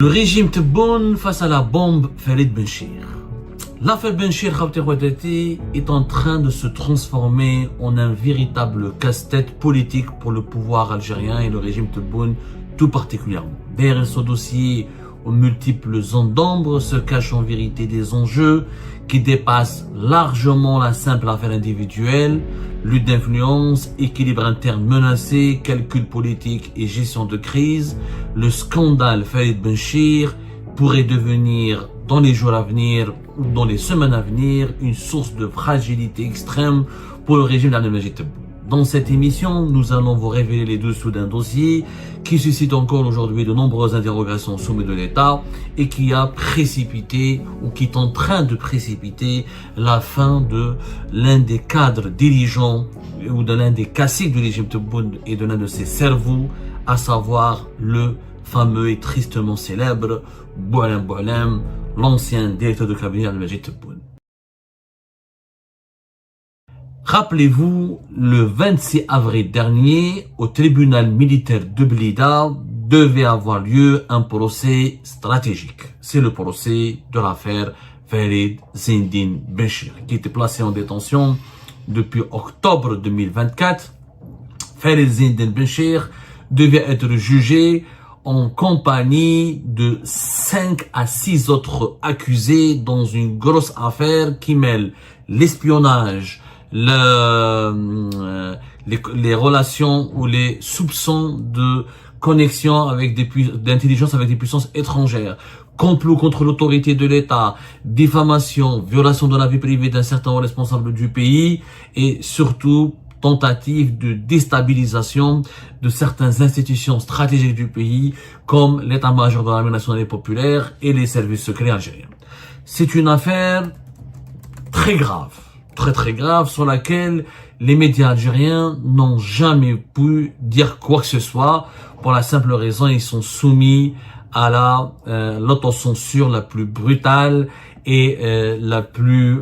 Le régime Tebboune face à la bombe Farid Benchir. L'affaire Benchir est en train de se transformer en un véritable casse-tête politique pour le pouvoir algérien et le régime Tebboune tout particulièrement. Derrière ce dossier aux multiples zones d'ombre se cachent en vérité des enjeux qui dépassent largement la simple affaire individuelle, lutte d'influence, équilibre interne menacé, calcul politique et gestion de crise. Le scandale Farid Benchir pourrait devenir dans les jours à venir ou dans les semaines à venir une source de fragilité extrême pour le régime d'Abdelmajid Tebboune. Dans cette émission, nous allons vous révéler les dessous d'un dossier qui suscite encore aujourd'hui de nombreuses interrogations au sommet de l'État et qui a précipité ou qui est en train de précipiter la fin de l'un des cadres dirigeants ou de l'un des caciques du régime Tebboune et de l'un de ses cerveaux, à savoir le fameux et tristement célèbre Boualem Boualem, l'ancien directeur de cabinet d'Abdelmajid Tebboune. Rappelez-vous, le 26 avril dernier, au tribunal militaire de Blida, devait avoir lieu un procès stratégique. C'est le procès de l'affaire Farid Zindine Benchir, qui était placé en détention depuis octobre 2024. Farid Zindine Benchir devait être jugé en compagnie de 5 à 6 autres accusés dans une grosse affaire qui mêle l'espionnage, les relations ou les soupçons de connexion avec d'intelligence avec des puissances étrangères, complot contre l'autorité de l'État, diffamation, violation de la vie privée d'un certain responsable du pays et surtout tentative de déstabilisation de certaines institutions stratégiques du pays comme l'état-major de l'armée nationale et populaire et les services secrets algériens. C'est une affaire très grave, très grave, sur laquelle les médias algériens n'ont jamais pu dire quoi que ce soit, pour la simple raison ils sont soumis à l'autocensure la plus brutale et la plus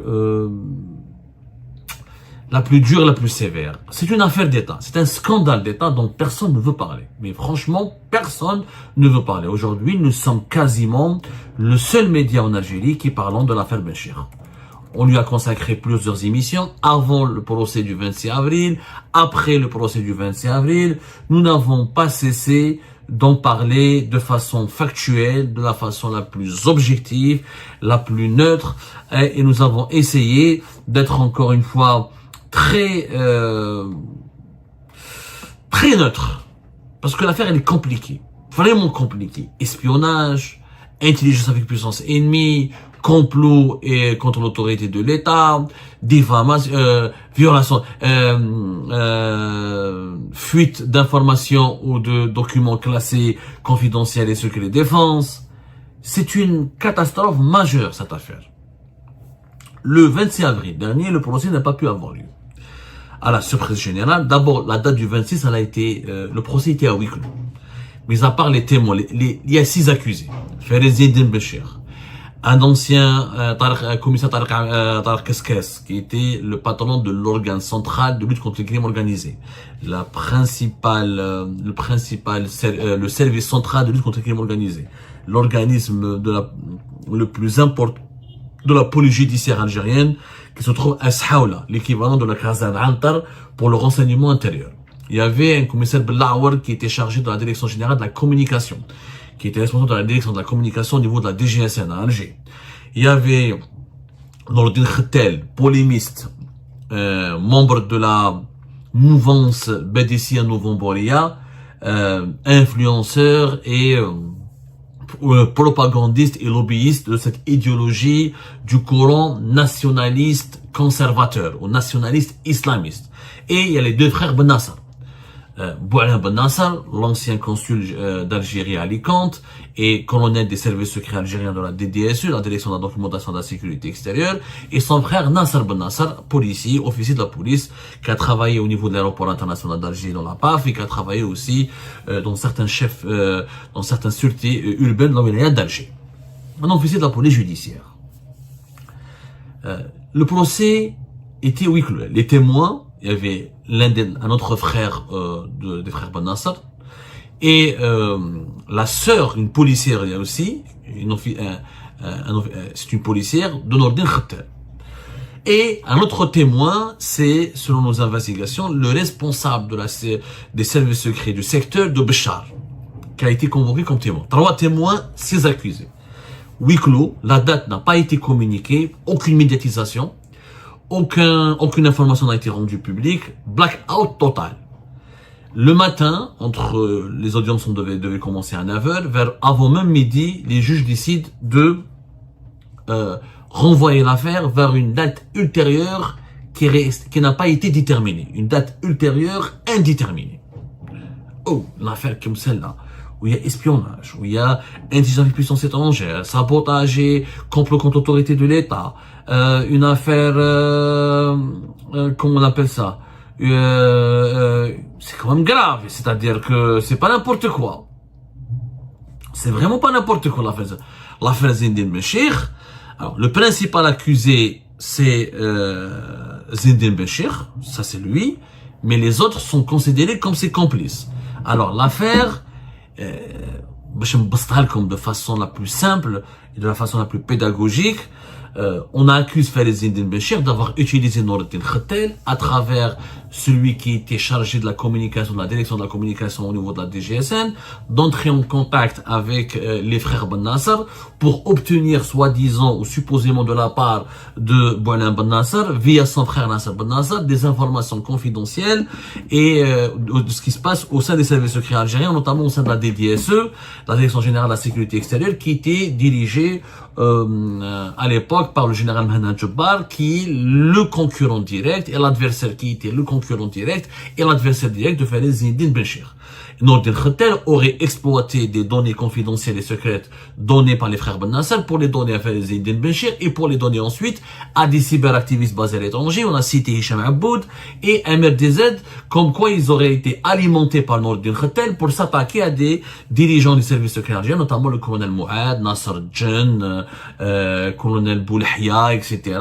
dure, la plus sévère. C'est une affaire d'État, c'est un scandale d'État dont personne ne veut parler. Mais franchement, personne ne veut parler. Aujourd'hui, nous sommes quasiment le seul média en Algérie qui parle de l'affaire Benchir. On lui a consacré plusieurs émissions avant le procès du 26 avril, après le procès du 26 avril. Nous n'avons pas cessé d'en parler de façon factuelle, de la façon la plus objective, la plus neutre. Et nous avons essayé d'être encore une fois très neutre. Parce que l'affaire, elle est compliquée. Vraiment compliquée. Espionnage, intelligence avec puissance ennemie, complot et contre l'autorité de l'État, diffamation, violation, fuite d'informations ou de documents classés confidentiels et secrets de défense. C'est une catastrophe majeure, cette affaire. Le 26 avril dernier, le procès n'a pas pu avoir lieu. À la surprise générale, d'abord, la date du 26, le procès était à huis clos. Mais à part les témoins, il y a 6 accusés. Farid Zindine Benchir, un ancien commissaire Tariq Keskes, qui était le patron de l'organe central de lutte contre le crime organisé, le service central de lutte contre le crime organisé, l'organisme le plus important de la police judiciaire algérienne, qui se trouve à Shaoula, l'équivalent de la Khazan Antar pour le renseignement intérieur. Il y avait un commissaire Belaouar qui était chargé de la direction générale de la communication, qui était responsable de la direction de la communication au niveau de la DGSN à Alger. Il y avait Nordin Khetel, polémiste, membre de la mouvance Bédissia Novemboria, influenceur et propagandiste et lobbyiste de cette idéologie du courant nationaliste conservateur ou nationaliste islamiste. Et il y a les deux frères Benassar. Boualem Benassar, l'ancien consul d'Algérie à Alicante et colonel des services secrets algériens de la DDSU, la Direction de la documentation de la sécurité extérieure, et son frère Nasser Benassar, policier, officier de la police, qui a travaillé au niveau de l'aéroport international d'Alger dans la PAF et qui a travaillé aussi dans certaines sûretés urbaines dans la wilaya d'Alger. Un officier de la police judiciaire. Le procès était huis clos. Les témoins, il y avait un autre frère des frères Benassar, Et la sœur, une policière, il y a aussi, c'est une policière de Nordin Khattab. Et un autre témoin, c'est, selon nos investigations, le responsable des services secrets du secteur de Béchar, qui a été convoqué comme témoin. 3 témoins, 6 accusés. Huis clos, la date n'a pas été communiquée, aucune médiatisation, aucune information n'a été rendue publique, blackout total. Le matin, les audiences devaient commencer à 9h, avant même midi, les juges décident de renvoyer l'affaire vers une date ultérieure qui n'a pas été déterminée. Une date ultérieure indéterminée. Oh, l'affaire comme celle-là, où il y a espionnage, où il y a intelligence des puissances étrangères, sabotage et complot contre l'autorité de l'État, une affaire, comment on appelle ça, c'est quand même grave, c'est-à-dire que c'est pas n'importe quoi. C'est vraiment pas n'importe quoi l'affaire Zindine Béchir. Alors, le principal accusé, c'est Zindine Béchir, ça c'est lui, mais les autres sont considérés comme ses complices. Alors, l'affaire, de façon la plus simple et de la façon la plus pédagogique, on a accusé Farid Zindine Béchir d'avoir utilisé Nordin Khattab à travers celui qui était chargé de la communication, de la direction de la communication au niveau de la DGSN, d'entrer en contact avec les frères Ben Nasser pour obtenir soi-disant ou supposément de la part de Boualem Ben Nasser, via son frère Nasser Ben Nasser, des informations confidentielles et de ce qui se passe au sein des services secrets algériens, notamment au sein de la DDSE, la Direction Générale de la Sécurité Extérieure, qui était dirigée à l'époque par le général Mehmet Djebbar, qui est le concurrent direct et l'adversaire qui était le concurrent direct et l'adversaire direct de Farid Zindine Béchir. Nordin Khattab aurait exploité des données confidentielles et secrètes données par les frères Ben Nasser pour les donner à Farid Zindine Béchir et pour les donner ensuite à des cyberactivistes basés à l'étranger. On a cité Hicham Aboud et MRDZ, comme quoi ils auraient été alimentés par Nordin Khattab pour s'attaquer à des dirigeants du service secret algérien, notamment le colonel Mouad, Nasser Djen, colonel Boulahia, etc.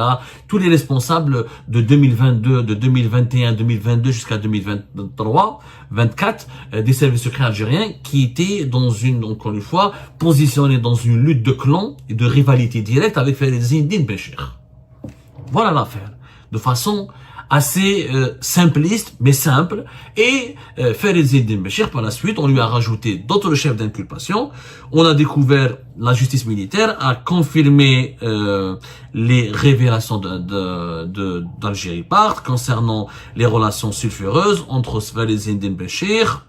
Tous les responsables de 2022, de 2021, 2022 jusqu'à 2023, 24, des services secrets algériens qui étaient encore une fois, positionnés dans une lutte de clans et de rivalité directe avec Farid Zindine Béchir. Voilà l'affaire. De façon assez simpliste, mais simple. Et Farid Zindine Béchir, par la suite, on lui a rajouté d'autres chefs d'inculpation. On a découvert, la justice militaire a confirmé les révélations d'Algérie Part concernant les relations sulfureuses entre Farid Zindine Béchir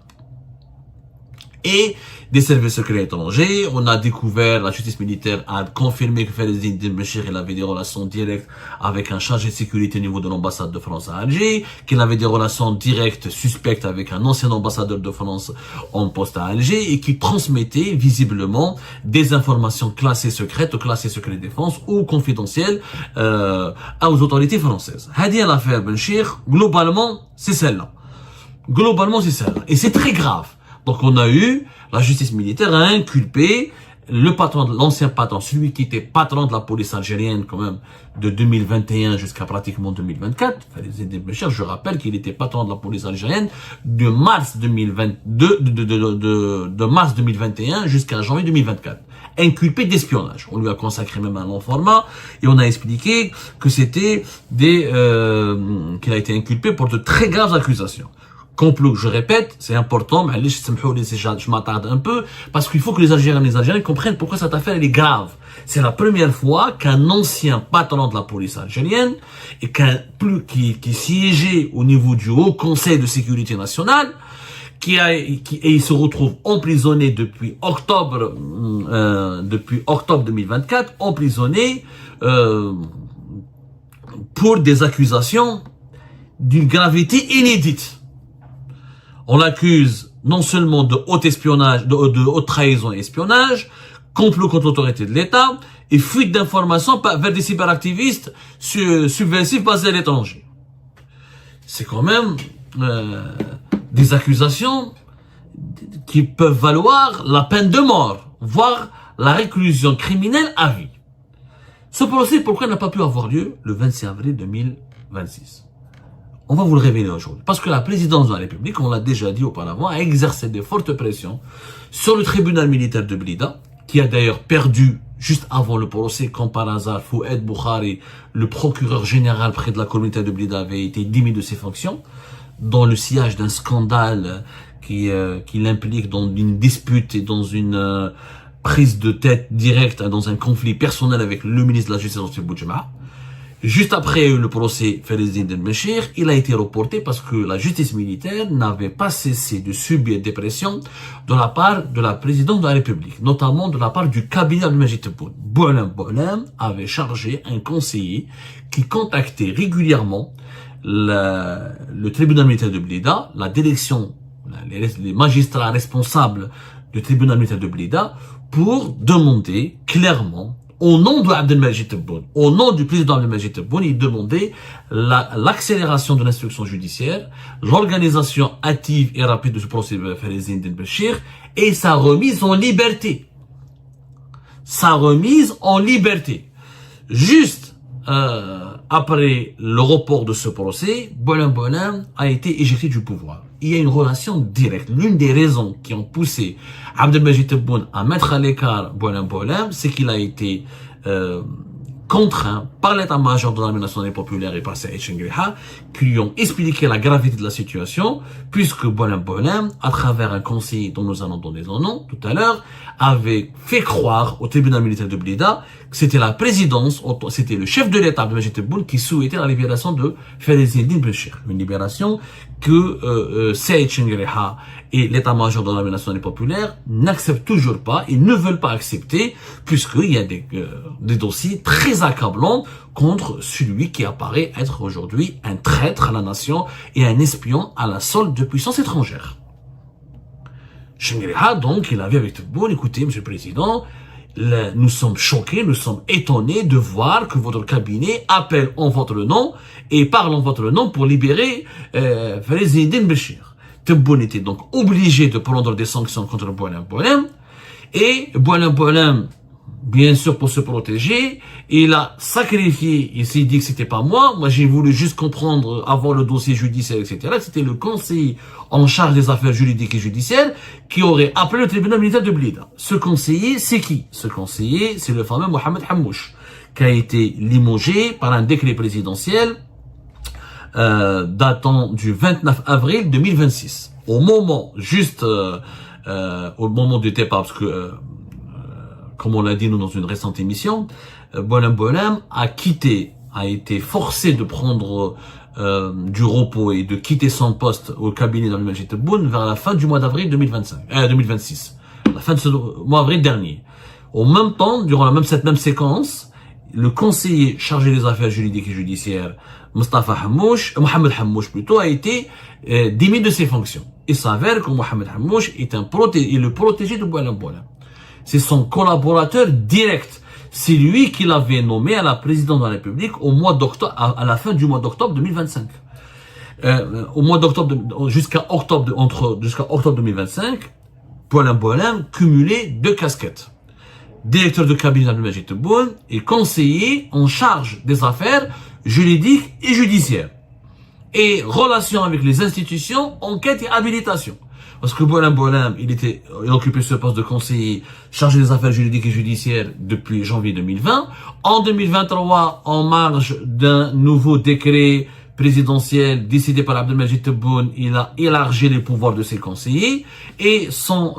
et des services secrets étrangers. On a découvert, la justice militaire a confirmé que Farid Zindine Béchir, il avait des relations directes avec un chargé de sécurité au niveau de l'ambassade de France à Alger, qu'il avait des relations directes suspectes avec un ancien ambassadeur de France en poste à Alger et qui transmettait visiblement des informations classées secrètes, classées secret défense ou confidentielles aux autorités françaises. Hadi l'affaire Béchir, globalement, c'est celle-là. Globalement, c'est celle-là. Et c'est très grave. Donc on a eu, la justice militaire a inculpé le patron, l'ancien patron, celui qui était patron de la police algérienne quand même de 2021 jusqu'à pratiquement 2024. Farid Zindine Béchir, je rappelle qu'il était patron de la police algérienne de mars 2022, de mars 2021 jusqu'à janvier 2024. Inculpé d'espionnage. On lui a consacré même un long format et on a expliqué que c'était qu'il a été inculpé pour de très graves accusations. Complot, je répète, c'est important, mais je m'attarde un peu, parce qu'il faut que les Algériens comprennent pourquoi cette affaire elle est grave. C'est la première fois qu'un ancien patron de la police algérienne, et qui siégeait au niveau du Haut Conseil de sécurité nationale, et il se retrouve emprisonné depuis octobre 2024, emprisonné, pour des accusations d'une gravité inédite. On l'accuse non seulement de haut espionnage, de haute trahison et espionnage, complot contre l'autorité de l'État et fuite d'informations vers des cyberactivistes subversifs basés à l'étranger. C'est quand même des accusations qui peuvent valoir la peine de mort, voire la réclusion criminelle à vie. Ce procès, pourquoi n'a pas pu avoir lieu le 26 avril 2026? On va vous le révéler aujourd'hui. Parce que la présidence de la République, on l'a déjà dit auparavant, a exercé de fortes pressions sur le tribunal militaire de Blida, qui a d'ailleurs perdu juste avant le procès, quand par hasard, Fouad Boukhari, le procureur général près de la communauté de Blida, avait été démis de ses fonctions, dans le sillage d'un scandale qui l'implique dans une dispute et dans une prise de tête directe, dans un conflit personnel avec le ministre de la Justice, Ansel Boudjema. Juste après le procès Felezdine Benchir, il a été reporté parce que la justice militaire n'avait pas cessé de subir des pressions de la part de la présidente de la République, notamment de la part du cabinet de Majid Tebboune. Boualem avait chargé un conseiller qui contactait régulièrement le tribunal militaire de Blida, la direction, les magistrats responsables du tribunal militaire de Blida, pour demander clairement, au nom de Abdelmajid Tebboune, au nom du président Abdelmajid Tebboune, il demandait l'accélération de l'instruction judiciaire, l'organisation hâtive et rapide de ce procès de Felezdine Benchir et sa remise en liberté. Sa remise en liberté. Juste après le report de ce procès, Boualem a été éjecté du pouvoir. Il y a une relation directe. L'une des raisons qui ont poussé Abdelmajid Tebboune à mettre à l'écart Boualem, c'est qu'il a été contraint par l'état-major de l'armée nationale populaire et par Saïd Chengriha, qui lui ont expliqué la gravité de la situation, puisque Boualem, à travers un conseiller dont nous allons donner son nom tout à l'heure, avait fait croire au tribunal militaire de Blida que c'était la présidence, c'était le chef de l'État, Abdelmajid Tebboune, qui souhaitait la libération de Felezdine Benchir. Une libération que Saïd Chengriha et l'état-major de l'armée nationale populaire n'acceptent toujours pas, ils ne veulent pas accepter, puisqu'il y a des dossiers très accablants contre celui qui apparaît être aujourd'hui un traître à la nation et un espion à la solde de puissances étrangères. Chengriha, donc, il avait avec Tebboune, écoutez, monsieur le président, nous sommes choqués, nous sommes étonnés de voir que votre cabinet appelle en votre nom et parle en votre nom pour libérer Felezdine Benchir. Tebboune était donc obligé de prendre des sanctions contre Boualem. Et Boualem, bien sûr, pour se protéger, il a sacrifié, il s'est dit que c'était pas moi j'ai voulu juste comprendre, avoir le dossier judiciaire, etc. C'était le conseiller en charge des affaires juridiques et judiciaires qui aurait appelé le tribunal militaire de Blida. Ce conseiller, c'est qui? Ce conseiller, c'est le fameux Mohamed Hammouche, qui a été limogé par un décret présidentiel datant du 29 avril 2026. Au moment, au moment du départ, parce que comme on l'a dit nous dans une récente émission, Boualem a été forcé de prendre du repos et de quitter son poste au cabinet d'Abdelmajid Tebboune vers la fin du mois d'avril 2026. La fin de ce mois d'avril dernier. Au même temps, durant cette même séquence, le conseiller chargé des affaires juridiques et judiciaires, Mohamed Hammouche plutôt, a été démis de ses fonctions. Il s'avère que Mohamed Hammouche est le protégé de Boualem. C'est son collaborateur direct. C'est lui qui l'avait nommé à la présidence de la République au mois d'octobre, à la fin du mois d'octobre 2025. Au mois d'octobre, jusqu'à octobre 2025, Boualem cumulait 2 casquettes. Directeur de cabinet d'Abdelmajid Tebboune et conseiller en charge des affaires juridiques et judiciaires. Et relations avec les institutions, enquête et habilitation. Parce que Boualem, il occupait ce poste de conseiller chargé des affaires juridiques et judiciaires depuis janvier 2020. En 2023, en marge d'un nouveau décret présidentiel décidé par Abdelmajid Tebboune, il a élargi les pouvoirs de ses conseillers et sans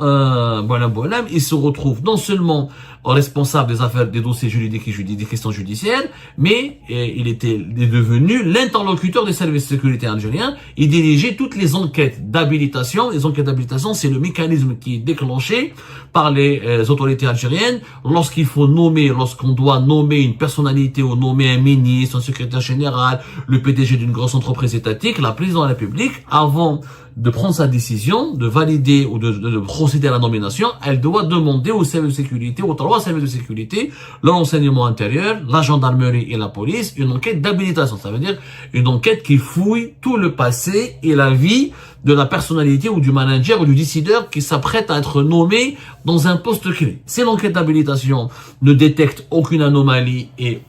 Boualem, il se retrouve non seulement responsable des affaires, des dossiers juridiques et des questions judiciaires, mais il est devenu l'interlocuteur des services de sécurité algériens. Il dirigeait toutes les enquêtes d'habilitation. Les enquêtes d'habilitation, c'est le mécanisme qui est déclenché par les autorités algériennes lorsqu'on doit nommer une personnalité ou nommer un ministre, un secrétaire général, le PDG d'une grosse entreprise étatique. La présidente de la République, avant de prendre sa décision, de valider ou de procéder à la nomination, elle doit demander aux services de sécurité, aux 3 services de sécurité, le renseignement intérieur, la gendarmerie et la police, une enquête d'habilitation. Ça veut dire une enquête qui fouille tout le passé et la vie de la personnalité ou du manager ou du décideur qui s'apprête à être nommé dans un poste clé. Si l'enquête d'habilitation ne détecte aucune anomalie et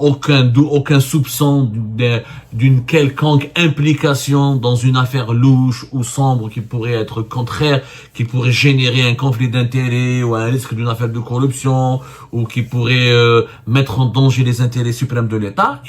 aucun soupçon d'une quelconque implication dans une affaire louche ou sombre qui pourrait être contraire, qui pourrait générer un conflit d'intérêts ou un risque d'une affaire de corruption ou qui pourrait mettre en danger les intérêts suprêmes de l'État,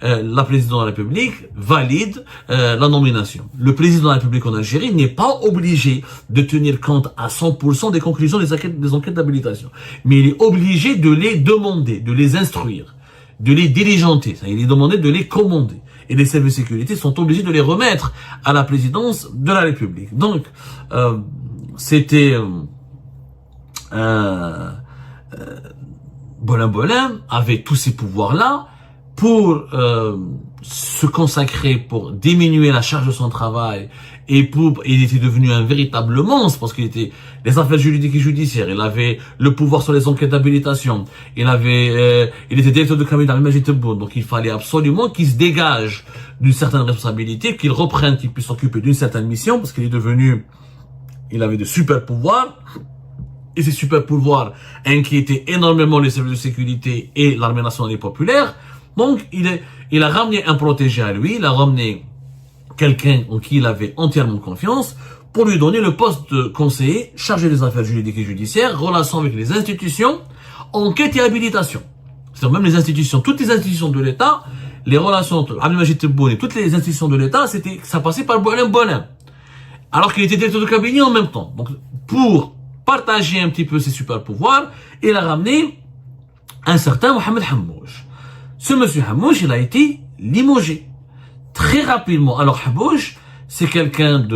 la présidente de la République valide la nomination. Le président de la République en Algérie n'est pas obligé de tenir compte à 100% des conclusions des enquêtes d'habilitation, mais il est obligé de les demander, de les instruire, de les diligenter, il est demandé de les commander. Et les services de sécurité sont obligés de les remettre à la présidence de la République. Donc, c'était Bolen avait tous ces pouvoirs-là pour se consacrer, pour diminuer la charge de son travail, et il était devenu un véritable monstre parce qu'il était les affaires juridiques et judiciaires, il avait le pouvoir sur les enquêtes d'habilitation, il était directeur de cabinet d'Abdelmajid Tebboune, donc il fallait absolument qu'il se dégage d'une certaine responsabilité, qu'il reprenne, qu'il puisse s'occuper d'une certaine mission parce qu'il avait de super pouvoirs. Et ces super pouvoirs inquiétaient énormément les services de sécurité et l'armée nationale et populaire. Donc, il a ramené un protégé à lui, il a ramené quelqu'un en qui il avait entièrement confiance pour lui donner le poste de conseiller chargé des affaires juridiques et judiciaires, relations avec les institutions, enquête et habilitation. C'est-à-dire même les institutions, toutes les institutions de l'État, les relations entre Abdelmajid Tebboune et toutes les institutions de l'État, ça passait par Bolen. Alors qu'il était directeur de cabinet en même temps. Donc, pour partager un petit peu ses super pouvoirs, il a ramené un certain Mohamed Hammouche. Ce monsieur Hammouche, il a été limogé très rapidement. Alors Hammouche, c'est quelqu'un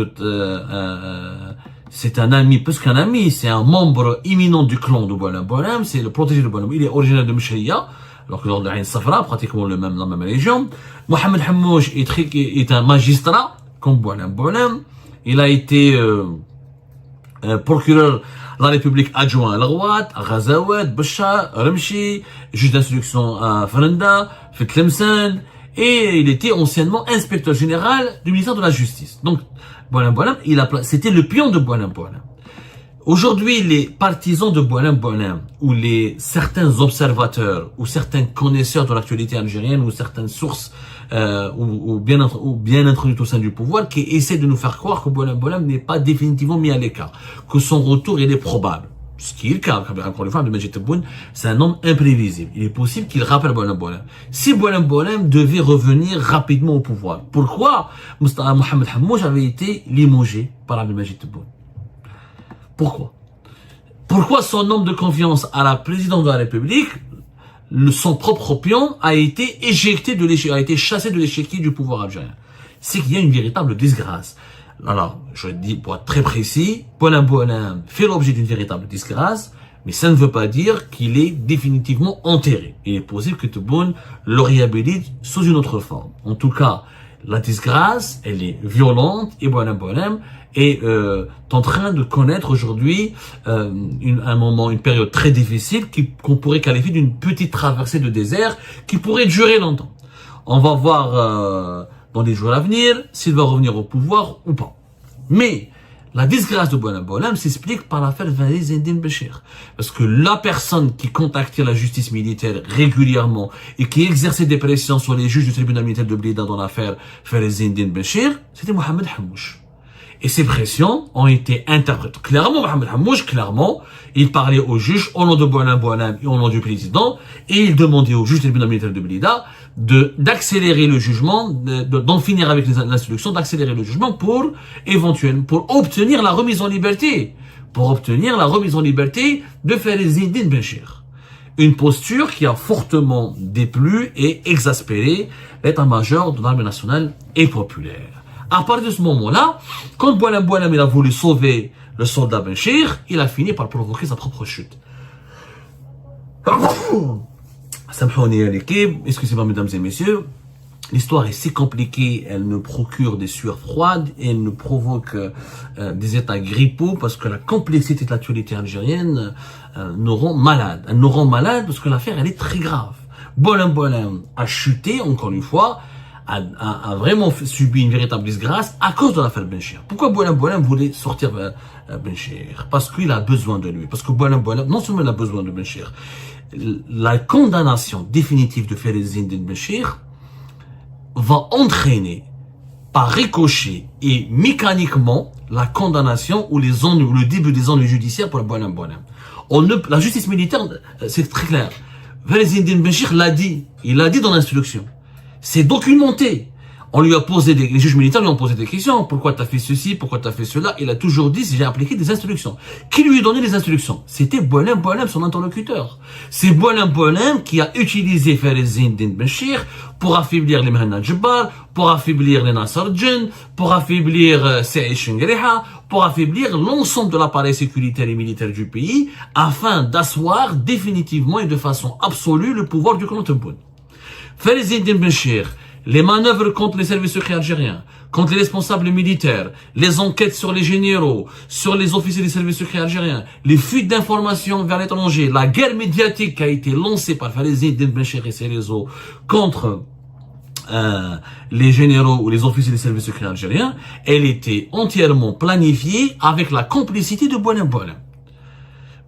c'est un ami, plus qu'un ami, c'est un membre imminent du clan de Bolen, c'est le protégé de Bolen. Il est originaire de Mchaya, alors que dans l'Ain Safra, pratiquement la même région. Mohamed Hammouche est un magistrat, comme Bolen. Il a été procureur de la République adjoint à Larouat, à Ghazawat, Bachar, Ramchi, juge d'instruction à Faranda, Tlemcen, et il était anciennement inspecteur général du ministère de la Justice. Donc, Bolen, c'était le pion de Bolen. Aujourd'hui, les partisans de Bolen, ou certains observateurs, ou certains connaisseurs de l'actualité algérienne, ou certaines sources, ou bien introduites au sein du pouvoir, qui essaient de nous faire croire que Bolen n'est pas définitivement mis à l'écart, que son retour il est probable. Ce qui est le cas, encore une fois, Abdelmajid Tebboune, c'est un homme imprévisible. Il est possible qu'il rappelle Bolen. Si Bolen devait revenir rapidement au pouvoir, pourquoi Mohamed Hammouche avait été limogé par Abdelmajid Tebboune? Pourquoi son homme de confiance à la présidence de la République, son propre pion, a été éjecté a été chassé de l'échiquier du pouvoir algérien? C'est qu'il y a une véritable disgrâce. Alors, je dis pour être très précis, Bolen fait l'objet d'une véritable disgrâce, mais ça ne veut pas dire qu'il est définitivement enterré. Il est possible que Tebboune le réhabilite sous une autre forme. En tout cas, la disgrâce, elle est violente et Bolen est en train de connaître aujourd'hui une période très difficile qu'on pourrait qualifier d'une petite traversée de désert qui pourrait durer longtemps. On va voir dans les jours à venir s'il va revenir au pouvoir ou pas. Mais la disgrâce de Bolen s'explique par l'affaire Walid Zine Béchir. Parce que la personne qui contactait la justice militaire régulièrement et qui exerçait des pressions sur les juges du tribunal militaire de Blida dans l'affaire Walid Zine Béchir, c'était Mohamed Hammouche. Et ces pressions ont été interprétées. Clairement, Mohamed Hammouche, il parlait aux juges au nom de Bolen et au nom du président, et il demandait aux juges du tribunal militaire de Blida d'accélérer le jugement, d'en finir avec l'instruction, d'accélérer le jugement pour obtenir la remise en liberté. Pour obtenir la remise en liberté de Walid Zine Béchir. Une posture qui a fortement déplu et exaspéré l'état-major de l'armée nationale et populaire. À partir de ce moment-là, quand Bolen il a voulu sauver le soldat Béchir, il a fini par provoquer sa propre chute. Excusez-moi, mesdames et messieurs, l'histoire est si compliquée, elle nous procure des sueurs froides et elle nous provoque des états grippaux parce que la complexité de l'actualité algérienne nous rend malade. Elle nous rend malade parce que l'affaire, elle est très grave. Bolen a chuté, encore une fois, a vraiment subi une véritable disgrâce à cause de l'affaire Benchir. Pourquoi Boualem Boualem voulait sortir Benchir? Parce qu'il a besoin de lui. Parce que Boualem Boualem, non seulement il a besoin de Benchir, la condamnation définitive de Fayez-Eddine Benchir va entraîner par ricochet et mécaniquement la condamnation ou le début des ennuis judiciaires pour Boualem Boualem. La justice militaire, c'est très clair. Fayez-Eddine Benchir l'a dit. Il l'a dit dans l'instruction. C'est documenté. On lui a posé les juges militaires lui ont posé des questions. Pourquoi t'as fait ceci? Pourquoi t'as fait cela? Il a toujours dit, j'ai appliqué des instructions. Qui lui a donné les instructions? C'était Boualem Boualem, son interlocuteur. C'est Boualem Boualem qui a utilisé Fayez-Eddine Benchir pour affaiblir les Mehana Djebbar, pour affaiblir les Nasser Djen, pour affaiblir Saïd Chengriha, pour affaiblir l'ensemble de l'appareil sécuritaire et militaire du pays, afin d'asseoir définitivement et de façon absolue le pouvoir du clan Tebboune. Fayez-Eddine Benchir, les manœuvres contre les services secrets algériens, contre les responsables militaires, les enquêtes sur les généraux, sur les officiers des services secrets algériens, les fuites d'informations vers l'étranger, la guerre médiatique qui a été lancée par Fayez-Eddine Benchir et ses réseaux contre les généraux ou les officiers des services secrets algériens, elle était entièrement planifiée avec la complicité de Boualem Boualem.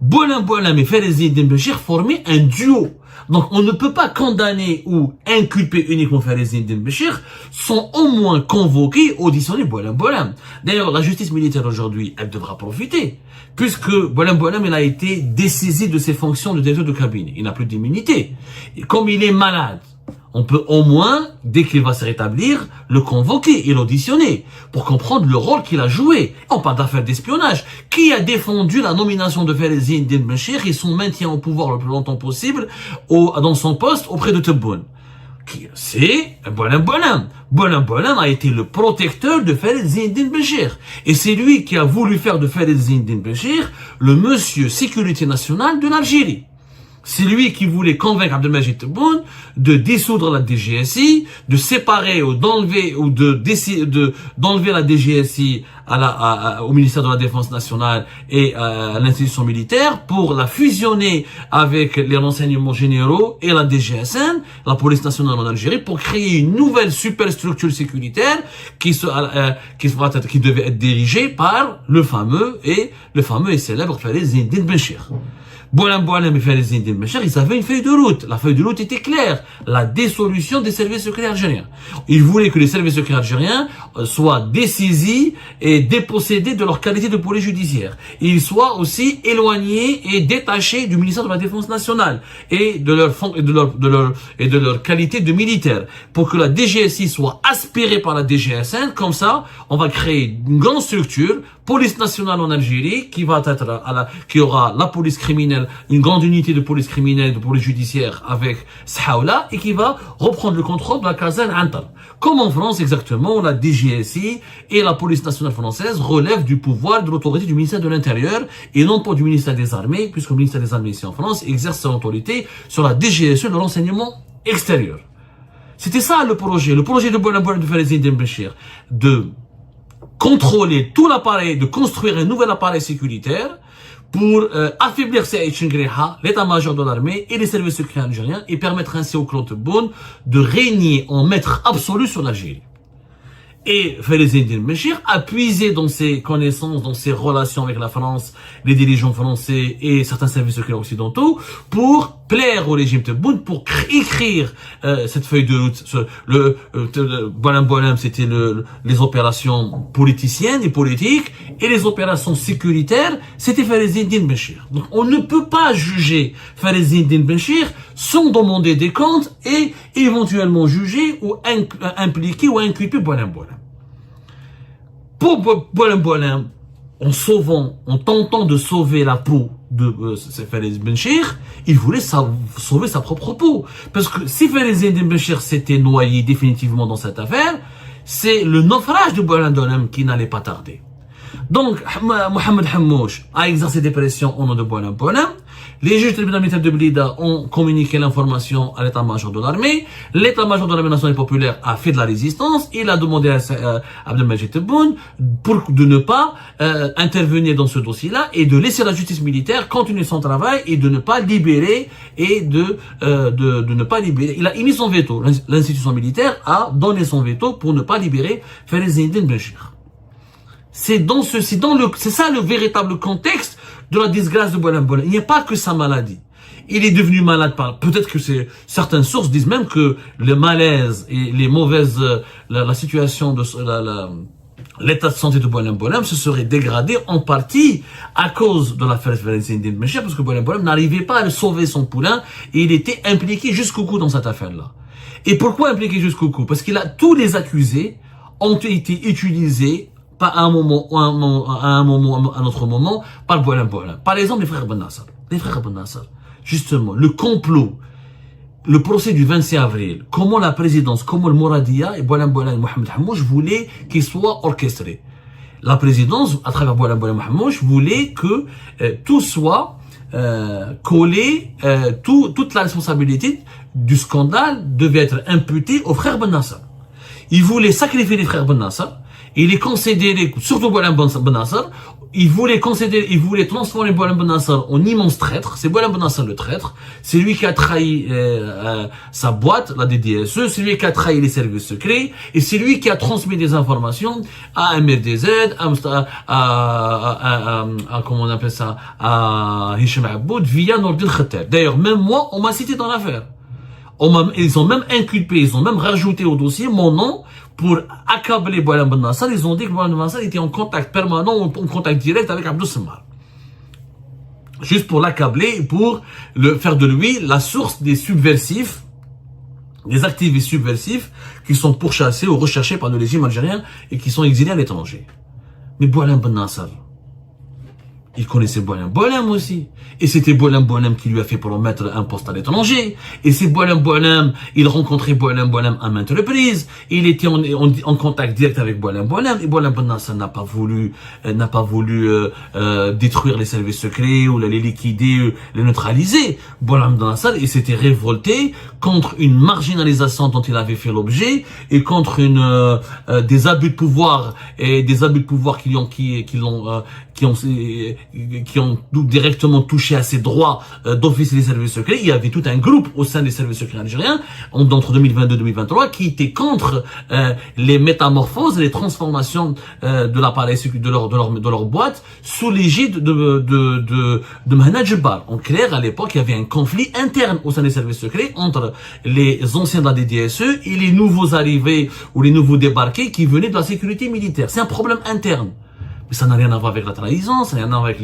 Boualem Boualem et Fayez-Eddine Benchir formaient un duo. Donc on ne peut pas condamner ou inculper uniquement Fayez-Eddine Benchir sans au moins convoquer, auditionner Boualem Boualem. D'ailleurs, la justice militaire aujourd'hui, elle devra profiter, puisque Boualem Boualem, il a été dessaisi de ses fonctions de directeur de cabinet. Il n'a plus d'immunité. Et comme il est malade, on peut au moins, dès qu'il va se rétablir, le convoquer et l'auditionner pour comprendre le rôle qu'il a joué. On parle d'affaires d'espionnage. Qui a défendu la nomination de Fayez-Eddine Benchir et son maintien au pouvoir le plus longtemps possible dans son poste auprès de Tebboune? C'est Boualem Boualem. Boualem Boualem a été le protecteur de Fayez-Eddine Benchir. Et c'est lui qui a voulu faire de Fayez-Eddine Benchir le monsieur sécurité nationale de l'Algérie. C'est lui qui voulait convaincre Abdelmajid Tebboune de dissoudre la DGSI, de séparer ou d'enlever la DGSI au ministère de la Défense nationale et à l'institution militaire pour la fusionner avec les renseignements généraux et la DGSN, la police nationale en Algérie, pour créer une nouvelle superstructure sécuritaire qui devait être dirigée par le fameux et célèbre Fayez-Eddine Benchir. Boualem Boualem et Fayez-Eddine Benchir, ils avaient une feuille de route. La feuille de route était claire. La dissolution des services secrets algériens. Ils voulaient que les services secrets algériens soient dessaisis et dépossédés de leur qualité de police judiciaire. Ils soient aussi éloignés et détachés du ministère de la Défense nationale et de leur qualité de militaire. Pour que la DGSI soit aspirée par la DGSN. Comme ça, on va créer une grande structure, police nationale en Algérie, qui aura la police criminelle, une grande unité de police criminelle, de police judiciaire avec Sahaoula, et qui va reprendre le contrôle de la caserne Antal. Comme en France, exactement, la DGSI et la police nationale française relèvent du pouvoir de l'autorité du ministère de l'Intérieur et non pas du ministère des Armées, puisque le ministère des Armées ici en France exerce son autorité sur la DGSE de l'enseignement extérieur. C'était ça le projet de Boualem Boualem de Fayez-Eddine Benchir, de contrôler tout l'appareil, de construire un nouvel appareil sécuritaire pour affaiblir Saïd Chengriha, l'état-major de l'armée et les services secrets algériens, et permettre ainsi au clan Tebboune de régner en maître absolu sur l'Algérie. Et Fayez-Eddine Benchir a puisé dans ses connaissances, dans ses relations avec la France, les dirigeants français et certains services secrets occidentaux pour plaire au régime Tebboune, pour écrire cette feuille de route. Boualem Boualem, c'était les opérations politiciennes et politiques, et les opérations sécuritaires, c'était Fayez-Eddine Benchir. Donc on ne peut pas juger Fayez-Eddine Benchir sans demander des comptes et éventuellement juger ou impliquer ou inculper Boualem Boualem. Pour Boualem Boualem, en tentant de sauver la peau de Fayez-Eddine Benchir, il voulait sauver sa propre peau. Parce que si Fayez-Eddine Benchir s'était noyé définitivement dans cette affaire, c'est le naufrage de Boualem Boualem qui n'allait pas tarder. Donc, Mohamed Hammouche a exercé des pressions au nom de Boualem Boualem. Les juges du tribunal militaire de Blida ont communiqué l'information à l'état-major de l'armée. L'état-major de l'armée nationale populaire a fait de la résistance. Il a demandé à Abdelmajid Tebboune de ne pas intervenir dans ce dossier-là et de laisser la justice militaire continuer son travail et de ne pas libérer et de ne pas libérer. Il a émis son veto. L'institution militaire a donné son veto pour ne pas libérer Farid Zine Benchir. C'est ça le véritable contexte de la disgrâce de Boualem Boualem. Il n'y a pas que sa maladie. Il est devenu malade peut-être que certaines sources disent même que le malaise et les mauvaises, la situation de, l'état de santé de Boualem Boualem se serait dégradé en partie à cause de l'affaire Farid Zine Benchir parce que Boualem Boualem n'arrivait pas à sauver son poulain et il était impliqué jusqu'au cou dans cette affaire-là. Et pourquoi impliqué jusqu'au cou? Parce qu'il a tous les accusés ont été utilisés pas à un moment, à un autre moment, par Boualem Boualem. Par exemple, les frères Ben Nasser. Les frères Ben Nasser. Justement, le complot, le procès du 26 avril, comment la présidence, comment le Mouradia et Boualem Boualem et Mohamed Hamouche voulaient qu'il soit orchestré. La présidence, à travers Boualem Boualem et Hamouche, voulait que tout soit collé, toute la responsabilité du scandale devait être imputée aux frères Ben Nasser. Ils voulaient sacrifier les frères Ben Nasser. Il est considéré, surtout Boualem Ben Nasser, il voulait transformer Boualem Ben Nasser en immense traître. C'est Boualem Ben Nasser le traître. C'est lui qui a trahi sa boîte, la DDSE. C'est lui qui a trahi les services secrets. Et c'est lui qui a transmis des informations à MRDZ, comment on appelle ça, à Hicham Aboud via Nordin Khater. D'ailleurs, même moi, on m'a cité dans l'affaire. Ils ont même inculpé, ils ont même rajouté au dossier mon nom pour accabler Boualem Ben Nasser. Ils ont dit que Boualem Ben Nasser était en contact permanent, en contact direct avec Abdou Semmar. Juste pour l'accabler et pour faire de lui la source des subversifs, des activistes subversifs qui sont pourchassés ou recherchés par le régime algérien et qui sont exilés à l'étranger. Mais Boualem Ben Nasser, il connaissait Boualem Boualem aussi. Et c'était Boualem Boualem qui lui a fait promettre un poste à l'étranger. Et c'est Boualem Boualem, il rencontrait Boualem Boualem à maintes reprises. Il était en contact direct avec Boualem Boualem. Et Boualem Ben Nasser n'a pas voulu détruire les services secrets ou les liquider, les neutraliser. Boualem Ben Nasser, il s'était révolté contre une marginalisation dont il avait fait l'objet et contre des abus de pouvoir qui ont directement touché à ses droits d'officier des services secrets. Il y avait tout un groupe au sein des services secrets algériens entre 2022 et 2023 qui était contre les métamorphoses et les transformations de l'appareil de leur boîte sous l'égide de Mehmet Djebbar. En clair, à l'époque, il y avait un conflit interne au sein des services secrets entre les anciens de la DDSE et les nouveaux arrivés ou les nouveaux débarqués qui venaient de la sécurité militaire. C'est un problème interne. Mais ça n'a rien à voir avec la trahison, ça n'a rien à voir avec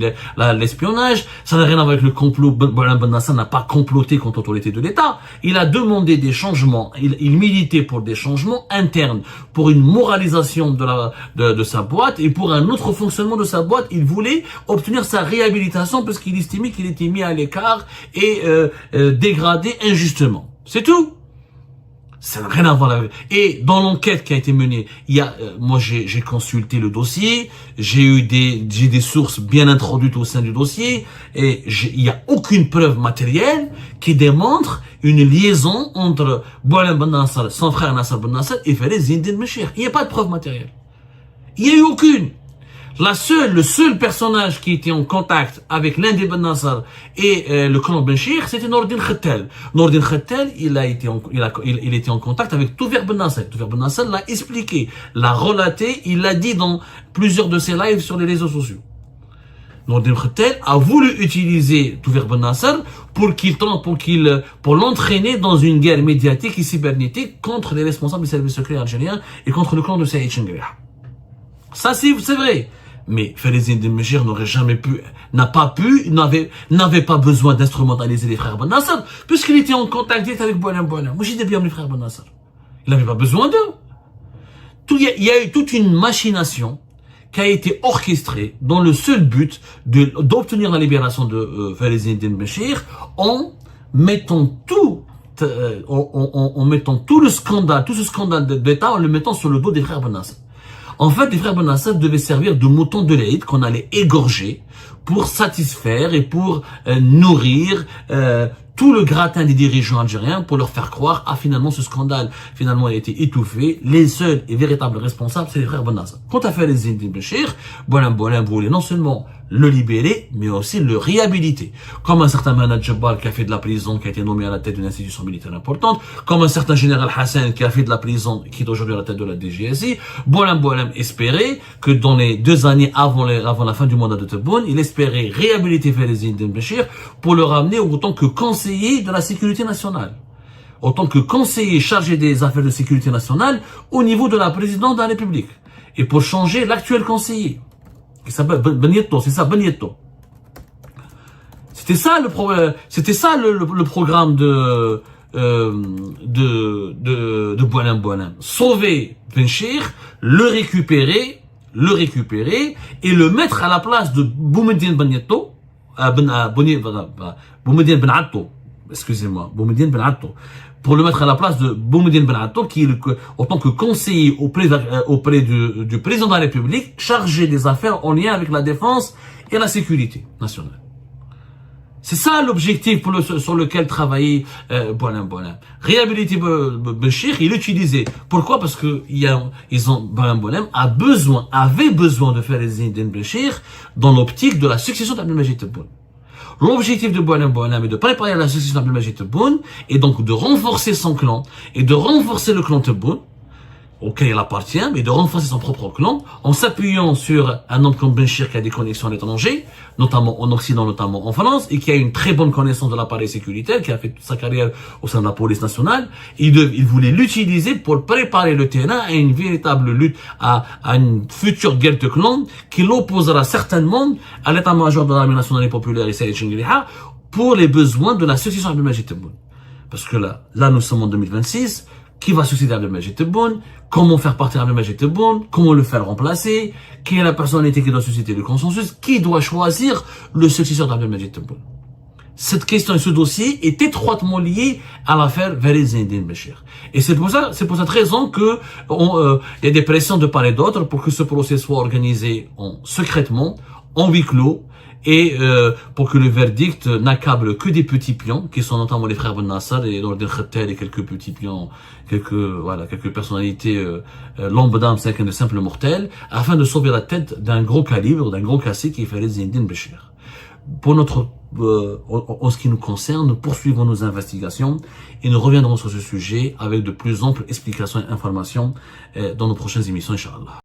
l'espionnage, ça n'a rien à voir avec le complot. Boualem Ben Nasser n'a pas comploté contre l'autorité de l'État. Il a demandé des changements, il militait pour des changements internes, pour une moralisation de sa boîte et pour un autre fonctionnement de sa boîte. Il voulait obtenir sa réhabilitation parce qu'il estimait qu'il était mis à l'écart et dégradé injustement. C'est tout. Ça n'a rien à voir avec... Et dans l'enquête qui a été menée, moi j'ai consulté le dossier, j'ai des sources bien introduites au sein du dossier, et il n'y a aucune preuve matérielle qui démontre une liaison entre Boualem Ben Nasser, son frère Nasser Ben Nasser, et Farid Zine Benchir. Il n'y a pas de preuve matérielle. Il n'y a eu aucune. Le seul personnage qui était en contact avec l'un des Ben Nasser et le clan Benchir, c'était Nordin Khatel. Nordin Khatel, il était en contact avec Toufer Ben Nasser. Toufer Ben Nasser l'a expliqué, l'a relaté, il l'a dit dans plusieurs de ses lives sur les réseaux sociaux. Nordin Khatel a voulu utiliser Toufer Ben Nasser pour l'entraîner dans une guerre médiatique et cybernétique contre les responsables des services secrets algériens et contre le clan de Saïd Chengrih. Ça, c'est vrai. Mais Farid Zine Benchir n'avait pas besoin d'instrumentaliser les frères Ben Nasser, puisqu'il était en contact direct avec Boualem Boualem. Moi, j'étais bien les frères Ben Nasser. Il n'avait pas besoin d'eux. Il y a eu toute une machination qui a été orchestrée dans le seul but d'obtenir la libération de Farid Zine Benchir en mettant tout le scandale, tout ce scandale d'État, en le mettant sur le dos des frères Ben Nasser. En fait, les frères Ben Nasser devaient servir de moutons de l'Aïd qu'on allait égorger pour satisfaire et pour nourrir tout le gratin des dirigeants algériens pour leur faire croire finalement ce scandale finalement a été étouffé. Les seuls et véritables responsables, c'est les frères Ben Nasser. Quant à Farid Ezzine Ben Béchir, Boualem voulait non seulement le libérer, mais aussi le réhabiliter. Comme un certain Manad Jebbar qui a fait de la prison, qui a été nommé à la tête d'une institution militaire importante, comme un certain général Hassan qui a fait de la prison, qui est aujourd'hui à la tête de la DGSI, Boualem espérait que dans les 2 années avant la fin du mandat de Tebboune, il espérait réhabiliter Farid Ezzine Ben Béchir pour le ramener autant que conseiller de la sécurité nationale. En tant que conseiller chargé des affaires de sécurité nationale au niveau de la présidence de la République. Et pour changer l'actuel conseiller. Qui s'appelle Benito, c'est ça, Benito. C'était ça le programme de Boualem. Sauver Benchir, le récupérer et le mettre à la place de Boumediene Benito, Boumediene Ben Atto, excusez-moi, Boumediene Ben Atto, pour le mettre à la place de Boumediene Ben Atto, qui est en tant que conseiller auprès du président de la République, chargé des affaires en lien avec la défense et la sécurité nationale. C'est ça l'objectif sur lequel travaillait Boualem. Réhabiliter Béchir, il l'utilisait. Pourquoi? Parce que Boualem avait besoin de faire les Ezzine Béchir dans l'optique de la succession d'Abdelmajid Tebboune. L'objectif de Boualem est de préparer la succession d'Abdelmajid Tebboune et donc de renforcer son clan et de renforcer le clan Tebboune auquel il appartient, mais de renforcer son propre clan en s'appuyant sur un homme comme Benchir qui a des connexions à l'étranger, notamment en Occident, notamment en France, et qui a une très bonne connaissance de l'appareil sécuritaire, qui a fait toute sa carrière au sein de la police nationale. Il voulait l'utiliser pour préparer le terrain à une véritable lutte, à une future guerre de clans qui l'opposera certainement à l'état-major de l'armée nationale et populaire et Saïd Chengueliha pour les besoins de la succession d'Abdelmajid Tebboune. Parce que là nous sommes en 2026. Qui va succéder à Abdelmajid Tebboune? Comment faire partir Abdelmajid Tebboune? Comment le faire remplacer? Quelle est la personnalité qui doit susciter le consensus? Qui doit choisir le successeur d'Abdelmajid Tebboune? Cette question et ce dossier est étroitement lié à l'affaire Farid Ezzine Ben Béchir. Et c'est pour cette raison que il y a des pressions de part et d'autre pour que ce procès soit organisé secrètement, en huis clos, et pour que le verdict n'accable que des petits pions, qui sont notamment les frères Ben Nasser et Nour El Khattal et quelques petits pions, quelques personnalités lambda, de simples mortels, afin de sauver la tête d'un gros calibre, d'un gros cacique qui est Farid Ezzine Ben Béchir. Pour en ce qui nous concerne, nous poursuivons nos investigations et nous reviendrons sur ce sujet avec de plus amples explications et informations dans nos prochaines émissions, Inch'Allah.